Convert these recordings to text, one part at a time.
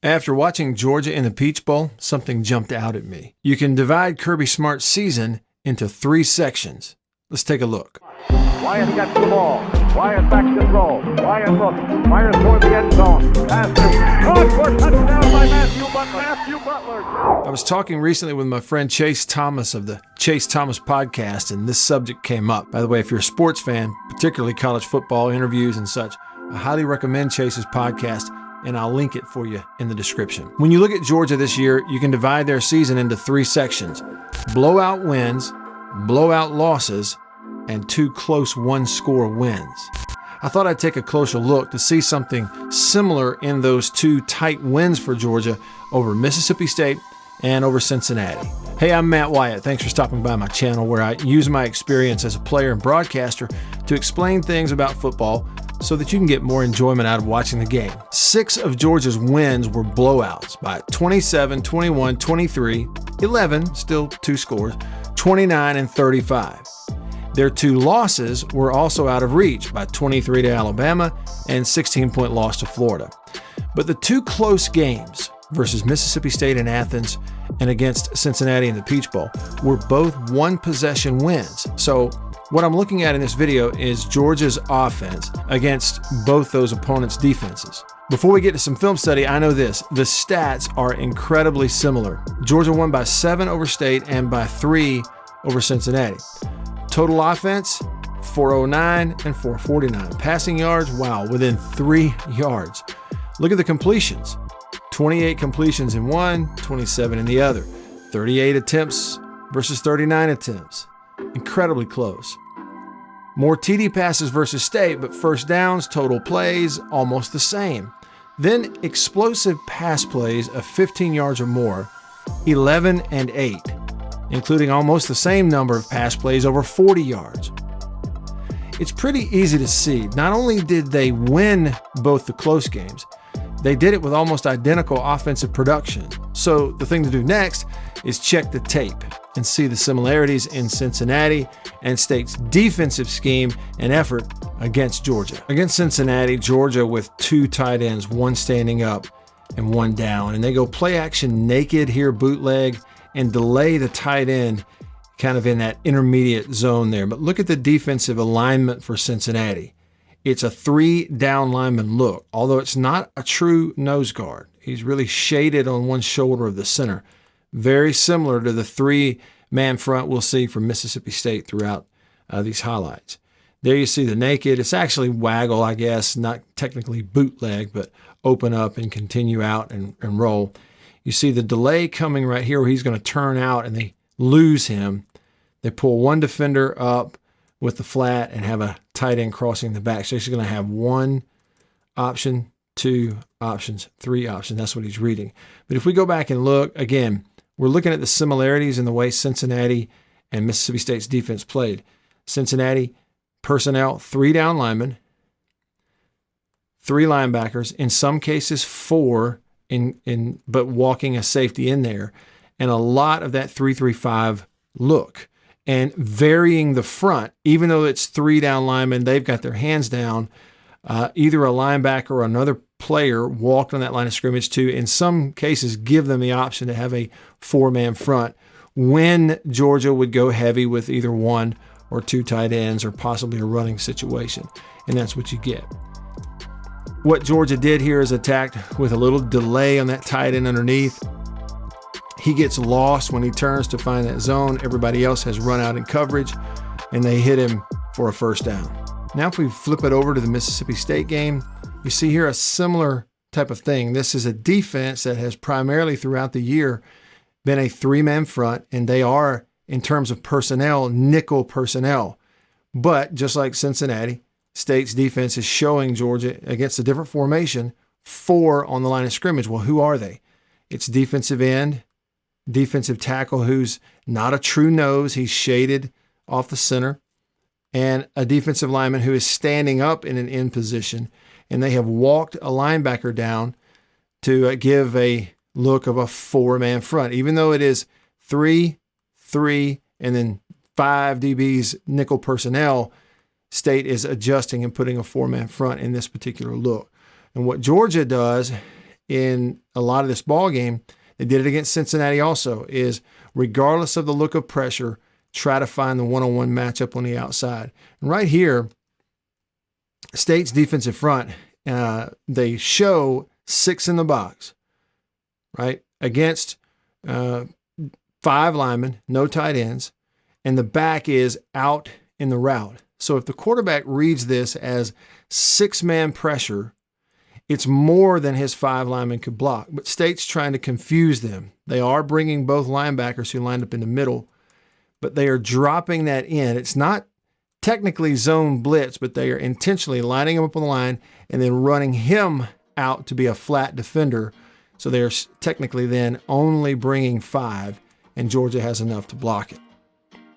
After watching Georgia in the Peach Bowl, something jumped out at me. You can divide Kirby Smart's season into 3 sections. Let's take a look. Wyatt gets the ball. Wyatt backs control. Wyatt looks. Fires toward the end zone. Pass caught for touchdown by Matthew Butler. I was talking recently with my friend Chase Thomas of the Chase Thomas podcast, and this subject came up. By the way, if you're a sports fan, particularly college football interviews and such, I highly recommend Chase's podcast, and I'll link it for you in the description. When you look at Georgia this year, you can divide their season into 3 sections: blowout wins, blowout losses, and 2 close one-score wins. I thought I'd take a closer look to see something similar in those 2 tight wins for Georgia over Mississippi State and over Cincinnati. Hey, I'm Matt Wyatt. Thanks for stopping by my channel, where I use my experience as a player and broadcaster to explain things about football so that you can get more enjoyment out of watching the game. 6 of Georgia's wins were blowouts by 27, 21, 23, 11, still 2 scores, 29, and 35. Their 2 losses were also out of reach by 23 to Alabama and 16-point loss to Florida. But the 2 close games versus Mississippi State in Athens and against Cincinnati in the Peach Bowl were both 1-possession wins. So what I'm looking at in this video is Georgia's offense against both those opponents' defenses. Before we get to some film study, I know this: the stats are incredibly similar. Georgia won by 7 over State and by 3 over Cincinnati. Total offense, 409 and 449. Passing yards, wow, within 3 yards. Look at the completions. 28 completions in one, 27 in the other. 38 attempts versus 39 attempts. Incredibly close. More TD passes versus State, but first downs, total plays, almost the same. Then explosive pass plays of 15 yards or more, 11 and 8. Including almost the same number of pass plays over 40 yards. It's pretty easy to see. Not only did they win both the close games, they did it with almost identical offensive production. So the thing to do next is check the tape and see the similarities in Cincinnati and State's defensive scheme and effort against Georgia. Against Cincinnati, Georgia with 2 tight ends, 1 standing up and 1 down. And they go play action naked here, bootleg, and delay the tight end kind of in that intermediate zone there. But look at the defensive alignment for Cincinnati. It's a 3-down lineman look, although it's not a true nose guard. He's really shaded on one shoulder of the center. Very similar to the 3-man front we'll see from Mississippi State throughout these highlights. There you see the naked. It's actually waggle, I guess, not technically bootleg, but open up and continue out and roll. You see the delay coming right here where he's going to turn out and they lose him. They pull 1 defender up with the flat and have a tight end crossing the back. So he's going to have 1 option, 2 options, 3 options. That's what he's reading. But if we go back and look, again, we're looking at the similarities in the way Cincinnati and Mississippi State's defense played. Cincinnati personnel, 3 down linemen, 3 linebackers, in some cases 4 but walking a safety in there, and a lot of that 3-3-5 look, and varying the front. Even though it's 3 down linemen, they've got their hands down. Either a linebacker or another player walked on that line of scrimmage to, in some cases, give them the option to have a 4-man front when Georgia would go heavy with either 1 or 2 tight ends or possibly a running situation, and that's what you get. What Georgia did here is attacked with a little delay on that tight end underneath. He gets lost when he turns to find that zone. Everybody else has run out in coverage, and they hit him for a first down. Now if we flip it over to the Mississippi State game, you see here a similar type of thing. This is a defense that has primarily throughout the year been a 3-man front, and they are, in terms of personnel, nickel personnel. But just like Cincinnati, State's defense is showing Georgia against a different formation, 4 on the line of scrimmage. Well, who are they? It's defensive end, defensive tackle who's not a true nose. He's shaded off the center, and a defensive lineman who is standing up in an end position. And they have walked a linebacker down to give a look of a 4-man front, even though it is 3, 3, and then 5 DBs nickel personnel. State is adjusting and putting a 4-man front in this particular look. And what Georgia does in a lot of this ball game, they did it against Cincinnati also, is regardless of the look of pressure, try to find the one-on-one matchup on the outside. And right here, State's defensive front, they show 6 in the box, right, against 5 linemen, no tight ends, and the back is out in the route. So if the quarterback reads this as 6-man pressure, it's more than his 5 linemen could block. But State's trying to confuse them. They are bringing both linebackers who lined up in the middle, but they are dropping that in. It's not technically zone blitz, but they are intentionally lining him up on the line and then running him out to be a flat defender. So they're technically then only bringing 5, and Georgia has enough to block it.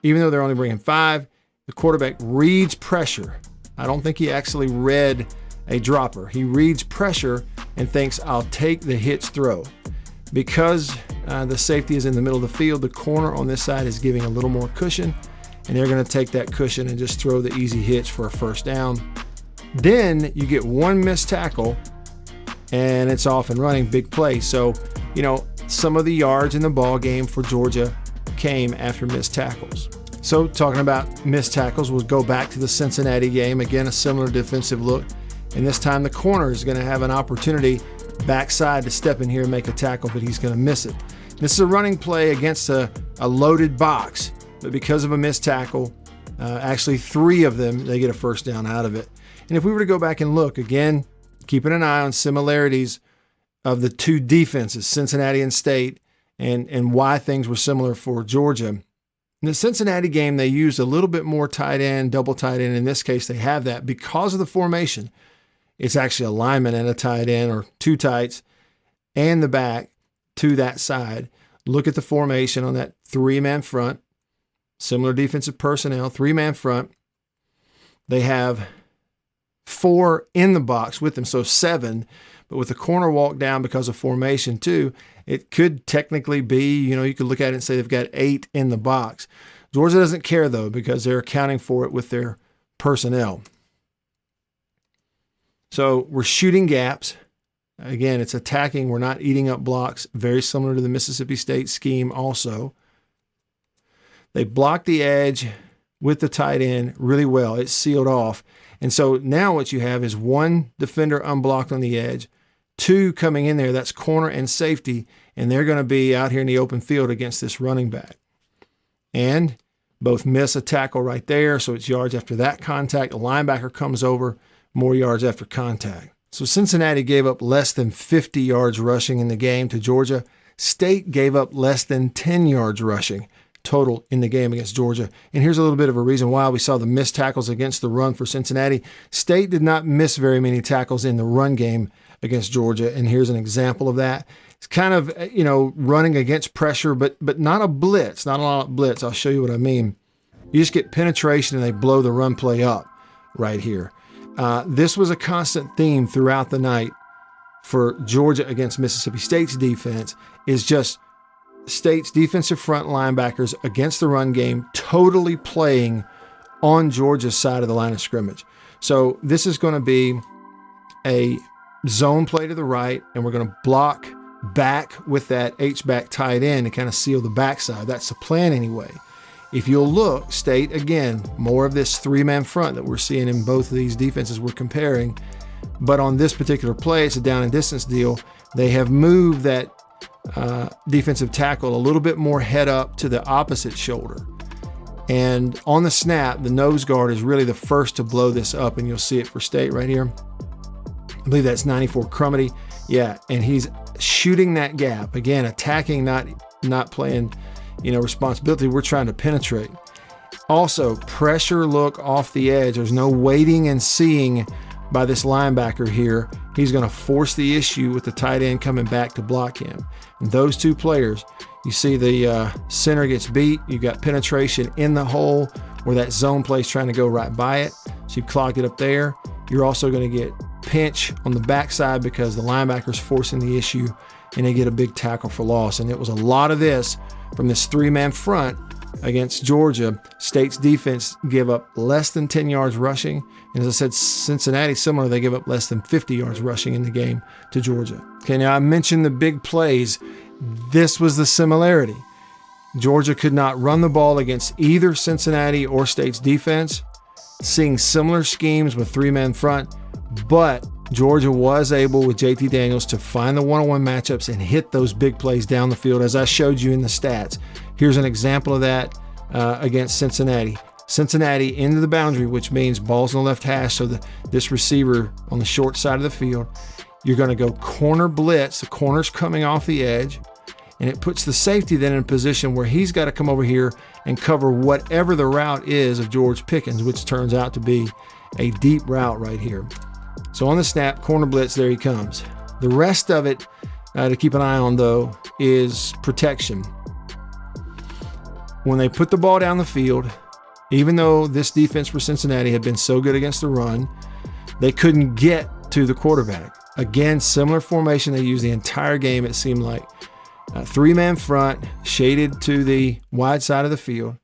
Even though they're only bringing 5, the quarterback reads pressure. I don't think he actually read a dropper. He reads pressure and thinks, I'll take the hitch throw. Because the safety is in the middle of the field, the corner on this side is giving a little more cushion, and they're going to take that cushion and just throw the easy hitch for a first down. Then you get one missed tackle, and it's off and running, big play. So, some of the yards in the ball game for Georgia came after missed tackles. So talking about missed tackles, we'll go back to the Cincinnati game. Again, a similar defensive look. And this time the corner is going to have an opportunity backside to step in here and make a tackle, but he's going to miss it. This is a running play against a loaded box, but because of a missed tackle, actually 3 of them, they get a first down out of it. And if we were to go back and look, again, keeping an eye on similarities of the 2 defenses, Cincinnati and State, and why things were similar for Georgia. In the Cincinnati game, they used a little bit more tight end, double tight end. In this case, they have that because of the formation. It's actually a lineman and a tight end, or 2 tights, and the back to that side. Look at the formation on that 3-man front. Similar defensive personnel, 3-man front. They have 4 in the box with them, so 7. But with the corner walk down because of formation too, it could technically be, you could look at it and say they've got 8 in the box. Georgia doesn't care though, because they're accounting for it with their personnel. So we're shooting gaps. Again, it's attacking. We're not eating up blocks. Very similar to the Mississippi State scheme also. They block the edge with the tight end really well. It's sealed off. And so now what you have is 1 defender unblocked on the edge, 2 coming in there, that's corner and safety, and they're going to be out here in the open field against this running back. And both miss a tackle right there, so it's yards after that contact. A linebacker comes over, more yards after contact. So Cincinnati gave up less than 50 yards rushing in the game to Georgia. State gave up less than 10 yards rushing total in the game against Georgia. And here's a little bit of a reason why we saw the missed tackles against the run for Cincinnati. State did not miss very many tackles in the run game against Georgia, and here's an example of that. It's kind of, running against pressure, but not a blitz, not a lot of blitz. I'll show you what I mean. You just get penetration and they blow the run play up right here. This was a constant theme throughout the night for Georgia against Mississippi State's defense, is just State's defensive front linebackers against the run game totally playing on Georgia's side of the line of scrimmage. So this is going to be a zone play to the right, and we're going to block back with that H-back tight end and kind of seal the backside. That's the plan anyway. If you'll look, State, again, more of this 3-man front that we're seeing in both of these defenses we're comparing. But on this particular play, it's a down and distance deal. They have moved that defensive tackle a little bit more head up to the opposite shoulder. And on the snap, the nose guard is really the first to blow this up, and you'll see it for State right here. I believe that's 94 Crumity. Yeah, and he's shooting that gap. Again, attacking, not playing, responsibility. We're trying to penetrate. Also, pressure look off the edge. There's no waiting and seeing by this linebacker here. He's going to force the issue with the tight end coming back to block him. And those 2 players, you see the center gets beat. You've got penetration in the hole where that zone play is trying to go right by it. So you clogged it up there. You're also going to get pinch on the backside because the linebacker's forcing the issue, and they get a big tackle for loss. And it was a lot of this from this 3-man front against Georgia, State's defense give up less than 10 yards rushing. And as I said, Cincinnati, similar, they give up less than 50 yards rushing in the game to Georgia. Okay, now I mentioned the big plays. This was the similarity. Georgia could not run the ball against either Cincinnati or State's defense, seeing similar schemes with three-man front, but Georgia was able, with JT Daniels, to find the one-on-one matchups and hit those big plays down the field, as I showed you in the stats. Here's an example of that against Cincinnati. Cincinnati into the boundary, which means balls on the left hash, so this receiver on the short side of the field. You're going to go corner blitz. The corner's coming off the edge, and it puts the safety then in a position where he's got to come over here and cover whatever the route is of George Pickens, which turns out to be a deep route right here. So on the snap, corner blitz, there he comes. The rest of it to keep an eye on, though, is protection. When they put the ball down the field, even though this defense for Cincinnati had been so good against the run, they couldn't get to the quarterback. Again, similar formation they used the entire game, it seemed like. Three-man front, shaded to the wide side of the field.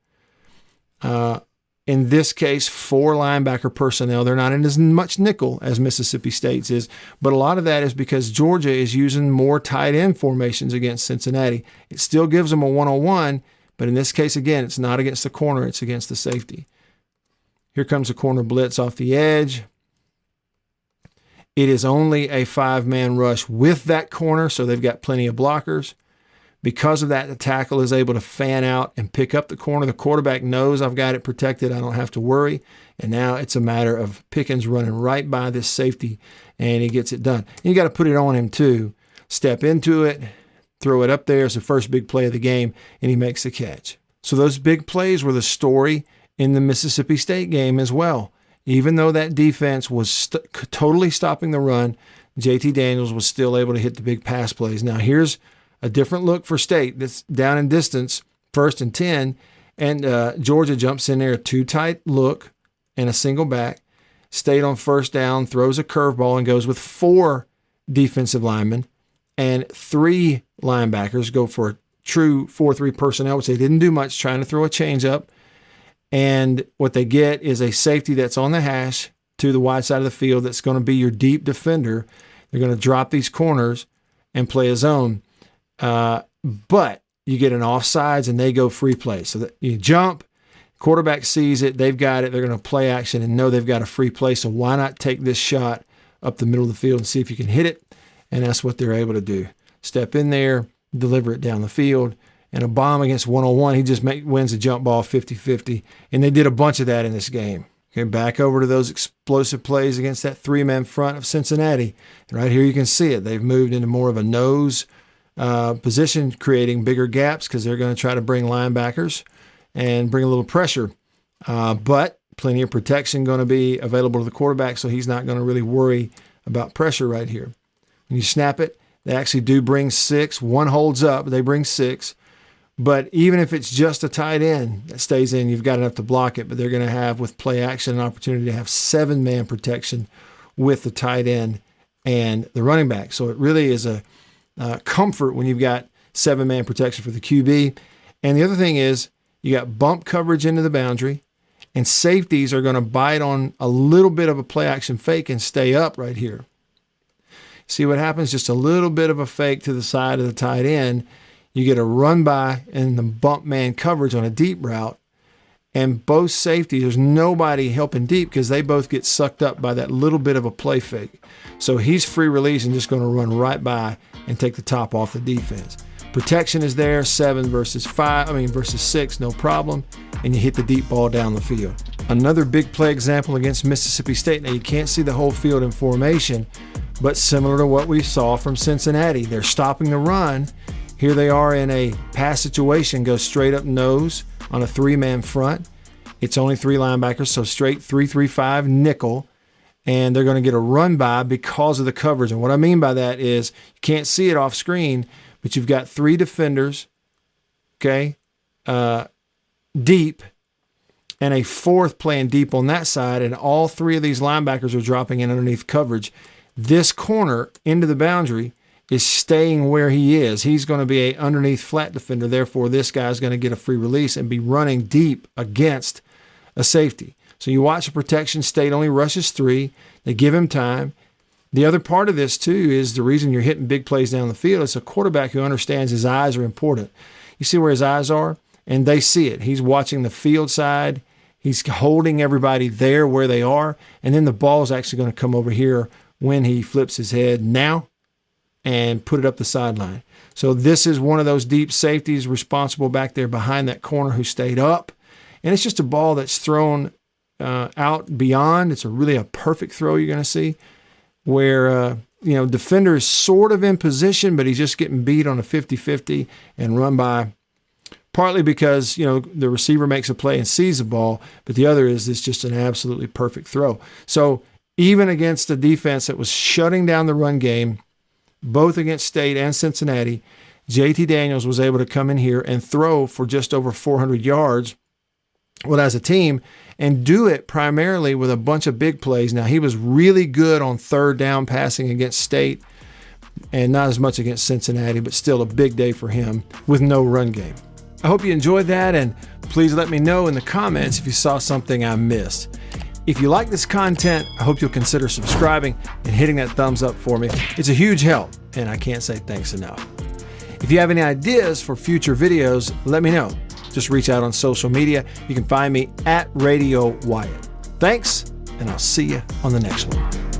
In this case, 4 linebacker personnel. They're not in as much nickel as Mississippi State's is, but a lot of that is because Georgia is using more tight end formations against Cincinnati. It still gives them a one-on-one, but in this case, again, it's not against the corner, it's against the safety. Here comes a corner blitz off the edge. It is only a 5-man rush with that corner, so they've got plenty of blockers. Because of that, the tackle is able to fan out and pick up the corner. The quarterback knows I've got it protected. I don't have to worry. And now it's a matter of Pickens running right by this safety, and he gets it done. And you got to put it on him too. Step into it, throw it up there. It's the first big play of the game, and he makes the catch. So those big plays were the story in the Mississippi State game as well. Even though that defense was totally stopping the run, JT Daniels was still able to hit the big pass plays. Now here's a different look for State. That's down in distance, 1st and 10, and Georgia jumps in there, a 2-tight look and a single back. State on 1st down, throws a curveball and goes with 4 defensive linemen and 3 linebackers, go for a true 4-3 personnel, which they didn't do much, trying to throw a changeup. And what they get is a safety that's on the hash to the wide side of the field that's going to be your deep defender. They're going to drop these corners and play a zone. But you get an offsides and they go free play. So that you jump, quarterback sees it, they've got it, they're going to play action and know they've got a free play. So why not take this shot up the middle of the field and see if you can hit it? And that's what they're able to do. Step in there, deliver it down the field. And a bomb against 101, he just wins a jump ball 50-50. And they did a bunch of that in this game. Okay, back over to those explosive plays against that 3-man front of Cincinnati. Right here you can see it. They've moved into more of a nose position, creating bigger gaps because they're going to try to bring linebackers and bring a little pressure. But plenty of protection going to be available to the quarterback, so he's not going to really worry about pressure right here. When you snap it, they actually do bring 6. 1 holds up. They bring 6. But even if it's just a tight end that stays in, you've got enough to block it. But they're going to have, with play action, an opportunity to have 7-man protection with the tight end and the running back. So it really is a comfort when you've got 7-man protection for the QB. And the other thing is you got bump coverage into the boundary, and safeties are going to bite on a little bit of a play action fake and stay up right here. See what happens? Just a little bit of a fake to the side of the tight end. You get a run by and the bump man coverage on a deep route. And both safeties, there's nobody helping deep because they both get sucked up by that little bit of a play fake. So he's free release and just going to run right by and take the top off the defense. Protection is there, 7 versus 6, no problem. And you hit the deep ball down the field. Another big play example against Mississippi State. Now you can't see the whole field in formation, but similar to what we saw from Cincinnati. They're stopping the run. Here they are in a pass situation, go straight up nose on a 3-man front. It's only 3 linebackers, so straight 3-3-5 nickel. And they're going to get a run by because of the coverage. And what I mean by that is you can't see it off screen, but you've got 3 defenders, okay, deep, and a 4th playing deep on that side, and all 3 of these linebackers are dropping in underneath coverage. This corner into the boundary is staying where he is. He's going to be an underneath flat defender. Therefore, this guy's going to get a free release and be running deep against a safety. So you watch the protection. State only rushes 3. They give him time. The other part of this, too, is the reason you're hitting big plays down the field. It's a quarterback who understands his eyes are important. You see where his eyes are, and they see it. He's watching the field side. He's holding everybody there where they are, and then the ball's actually going to come over here when he flips his head now and put it up the sideline. So this is one of those deep safeties responsible back there behind that corner who stayed up. And it's just a ball that's thrown out beyond. It's really a perfect throw you're going to see where, defender is sort of in position, but he's just getting beat on a 50-50 and run by, partly because, the receiver makes a play and sees the ball, but the other is it's just an absolutely perfect throw. So even against a defense that was shutting down the run game, both against State and Cincinnati, JT Daniels was able to come in here and throw for just over 400 yards, as a team, and do it primarily with a bunch of big plays. Now, he was really good on third down passing against State and not as much against Cincinnati, but still a big day for him with no run game. I hope you enjoyed that, and please let me know in the comments if you saw something I missed. If you like this content, I hope you'll consider subscribing and hitting that thumbs up for me. It's a huge help, and I can't say thanks enough. If you have any ideas for future videos, let me know. Just reach out on social media. You can find me at Radio Wyatt. Thanks, and I'll see you on the next one.